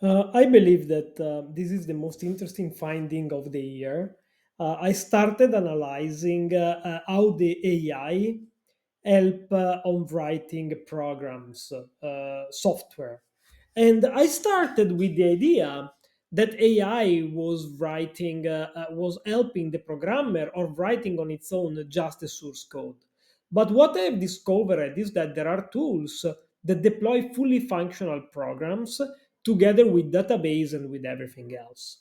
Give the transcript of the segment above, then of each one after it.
I believe that this is the most interesting finding of the year. I started analyzing how the AI help on writing programs, software. And I started with the idea that AI was helping the programmer or writing on its own just the source code. But what I've discovered is that there are tools that deploy fully functional programs together with database and with everything else.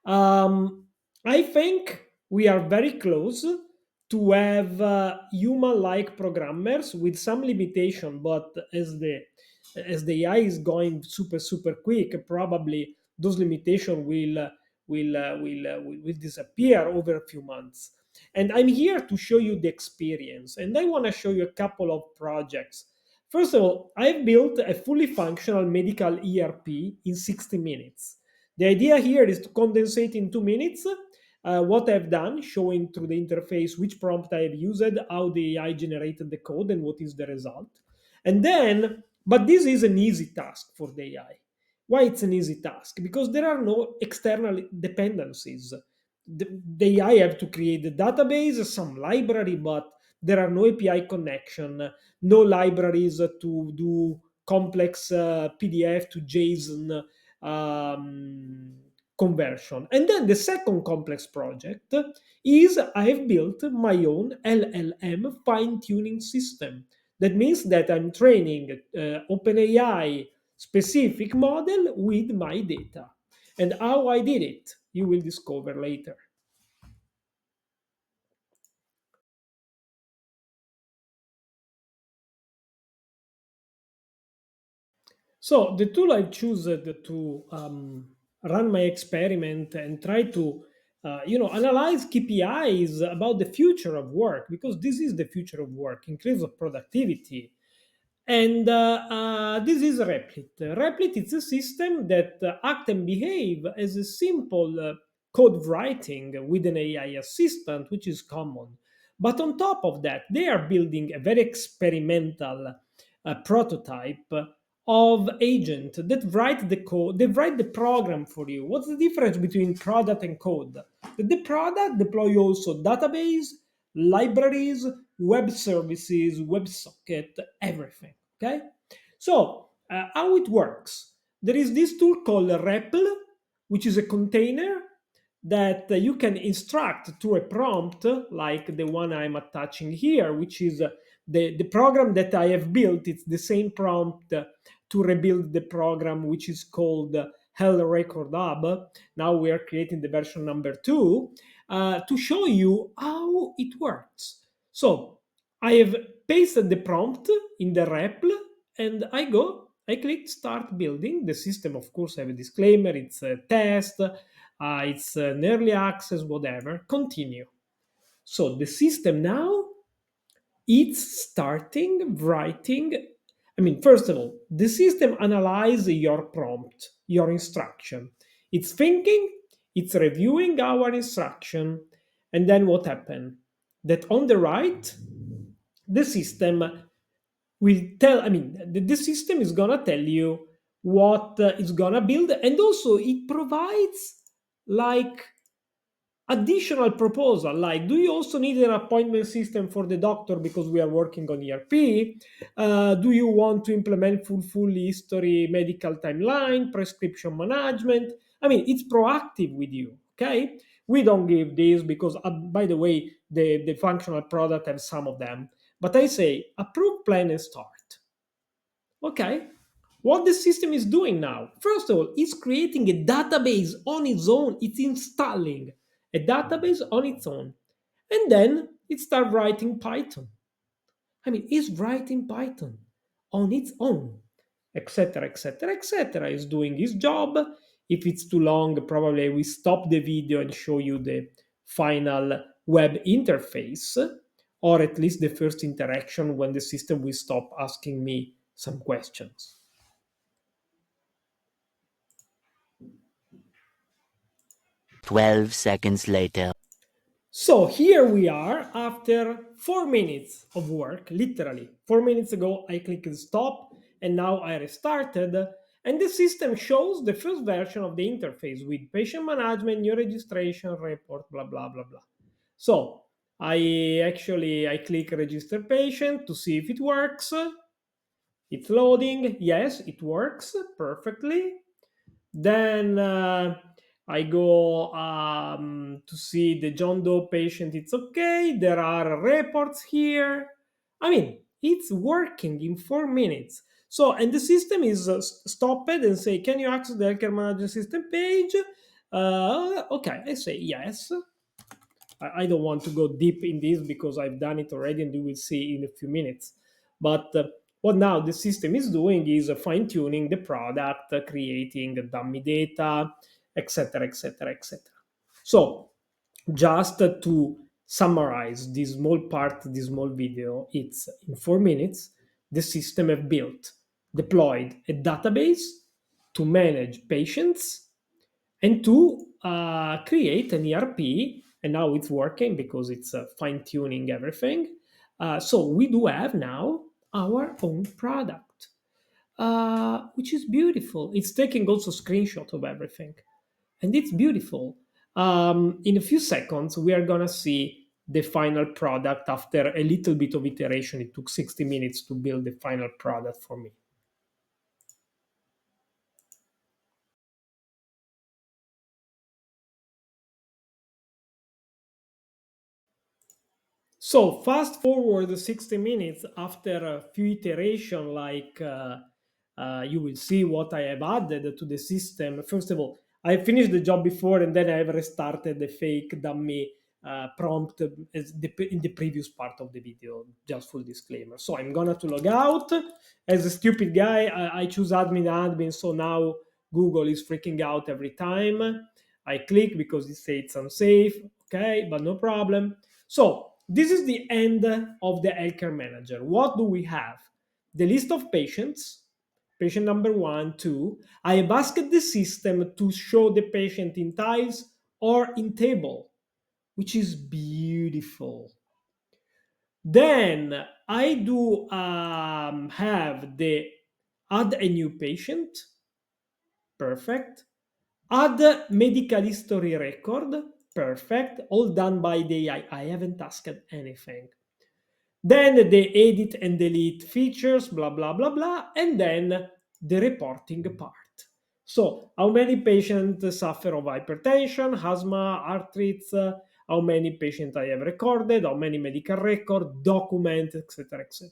Um, I think we are very close to have human-like programmers with some limitation, but as the AI is going super quick, probably those limitations will disappear over a few months. And I'm here to show you the experience, and I want to show you a couple of projects. First of all, I've built a fully functional medical ERP in 60 minutes. The idea here is to condensate in 2 minutes what I've done, showing through the interface which prompt I have used, how the AI generated the code, and what is the result. And then, but this is an easy task for the AI. Why it's an easy task? Because there are no external dependencies. The AI have to create the database, some library, but there are no API connection, no libraries to do complex PDF to JSON conversion. And then the second complex project is I've built my own LLM fine tuning system. That means that I'm training OpenAI specific model with my data. And how I did it, you will discover later. So the tool I chosen to run my experiment and try to analyze KPIs about the future of work, because this is the future of work, increase of productivity. And this is Replit. Replit is a system that act and behave as a simple code writing with an AI assistant, which is common. But on top of that, they are building a very experimental prototype of agent that write the code, they write the program for you. What's the difference between product and code? The product deploy also database, libraries, web services, WebSocket, everything. Okay, so how it works? There is this tool called REPL, which is a container that you can instruct through a prompt like the one I'm attaching here, which is the program that I have built. It's the same prompt to rebuild the program, which is called Health Record Hub. Now we are creating the version number 2 to show you how it works. So I have pasted the prompt in the REPL and I click start building. The system, of course, I have a disclaimer, it's a test, it's an early access, whatever. Continue. So the system now it's starting writing. I mean, first of all, the system analyzes your prompt, your instruction. It's thinking, it's reviewing our instruction, and then what happened? That on the right, the system will tell. I mean, the system is gonna tell you what it's gonna build, and also it provides like additional proposal like, do you also need an appointment system for the doctor because we are working on ERP? Do you want to implement full history medical timeline, prescription management? I mean, it's proactive with you. Okay, we don't give this because by the way, the functional product has some of them, but I say approve, plan, and start. Okay, what the system is doing now, first of all, it's creating a database on its own. It's installing a database on its own. And then it starts writing Python. I mean, it's writing Python on its own, etc., etc., etc. Is doing his job. If it's too long, probably we stop the video and show you the final web interface, or at least the first interaction when the system will stop asking me some questions. 12 seconds later. So here we are after 4 minutes of work, literally. 4 minutes ago, I clicked stop and now I restarted. And the system shows the first version of the interface with patient management, new registration, report, blah, blah, blah, blah. So I click register patient to see if it works. It's loading. Yes, it works perfectly. Then I go to see the John Doe patient. It's okay. There are reports here. I mean, it's working in 4 minutes. So, and the system is stopped and say, "Can you access the healthcare management system page?" Okay, I say yes. I don't want to go deep in this because I've done it already, and you will see in a few minutes. But what now the system is doing is fine tuning the product, creating the dummy data, etc., etc., etc. So, just to summarize this small part, this small video, it's in 4 minutes. The system have built, deployed a database to manage patients and to create an ERP. And now it's working because it's fine tuning everything. So we do have now our own product, which is beautiful. It's taking also screenshot of everything, and it's beautiful. In a few seconds, we are gonna see the final product after a little bit of iteration. It took 60 minutes to build the final product for me. So fast forward 60 minutes after a few iteration, like you will see what I have added to the system. First of all, I finished the job before and then I have restarted the fake dummy prompt in the previous part of the video, just full disclaimer. So I'm gonna to log out. As a stupid guy, I choose admin, so now Google is freaking out every time. I click because it says it's unsafe, okay, but no problem. So this is the end of the healthcare manager. What do we have? The list of patients, patient number one, two. I have asked the system to show the patient in tiles or in table, which is beautiful. Then I do have the add a new patient, perfect. Add medical history record, perfect. All done by the AI. I haven't asked anything. Then the edit and delete features, blah, blah, blah, blah. And then the reporting part. So, how many patients suffer of hypertension, asthma, arthritis, how many patients I have recorded, how many medical record, document, etc., etc.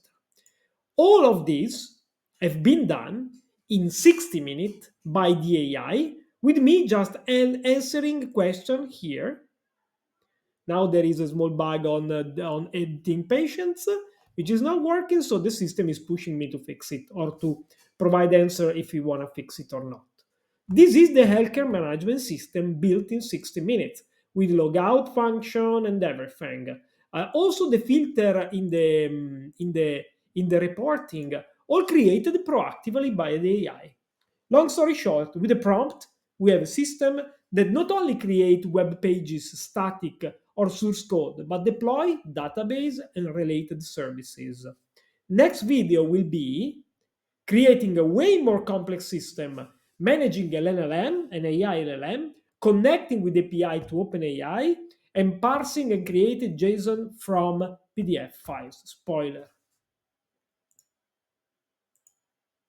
All of these have been done in 60 minutes by the AI with me just answering question here. Now there is a small bug on editing patients, which is not working. So the system is pushing me to fix it or to provide answer if we want to fix it or not. This is the healthcare management system built in 60 minutes with logout function and everything. Also, the filter in the reporting, all created proactively by the AI. Long story short, with the prompt, we have a system that not only create web pages static or source code, but deploy database and related services. Next video will be creating a way more complex system, managing an LLM, an AI LLM, connecting with API to OpenAI, and parsing and creating JSON from PDF files. Spoiler.